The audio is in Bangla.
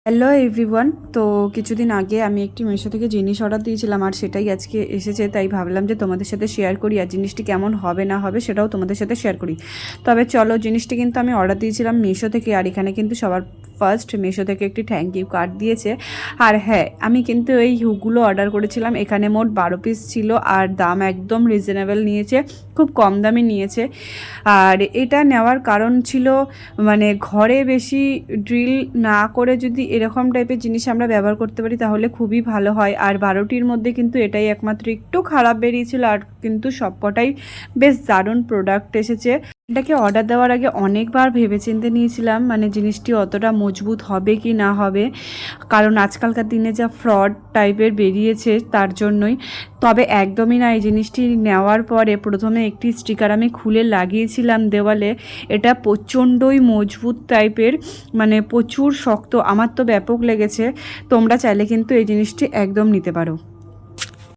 Hello everyone. তো কিছুদিন আগে আমি একটি মিশো থেকে জিনিস অর্ডার দিয়েছিলাম আর সেটাই আজকে এসেছে, তাই ভাবলাম যে তোমাদের সাথে শেয়ার করি আর জিনিসটি কেমন হবে না হবে সেটাও তোমাদের সাথে শেয়ার করি। তবে চলো, জিনিসটি কিন্তু আমি অর্ডার দিয়েছিলাম মিশো থেকে, আর এখানে কিন্তু সবার ফার্স্ট মিশো থেকে একটি থ্যাংক ইউ কার্ড দিয়েছে। আর হ্যাঁ, আমি কিন্তু এই হুকগুলো অর্ডার করেছিলাম, এখানে মোট 12 পিস ছিল আর দাম একদম রিজনেবল নিয়েছে, খুব কম দামে নিয়েছে। আর এটা নেওয়ার কারণ ছিল মানে ঘরে বেশি ড্রিল না করে যদি এরকম টাইপের জিনিস আমরা ব্যবহার করতে পারি তাহলে খুবই ভালো হয়। আর 12টির মধ্যে কিন্তু এটাই একমাত্র একটু খারাপ বেরিয়েছিল, আর কিন্তু সবকটাই বেশ দারুণ প্রোডাক্ট এসেছে। এটাকে অর্ডার দেওয়ার আগে অনেকবার ভেবেচিন্তে নিয়েছিলাম মানে জিনিসটি অতটা মজবুত হবে কি না হবে, কারণ আজকালকার দিনে যা ফ্রড টাইপের বেরিয়েছে তার জন্যই। তবে একদমই না, এই জিনিসটি নেওয়ার পরে প্রথমে একটি স্টিকার আমি খুলে লাগিয়েছিলাম দেওয়ালে, এটা প্রচণ্ডই মজবুত টাইপের, মানে প্রচুর শক্ত, আমার তো ব্যাপক লেগেছে। তোমরা চাইলে কিন্তু এই জিনিসটি একদম নিতে পারো।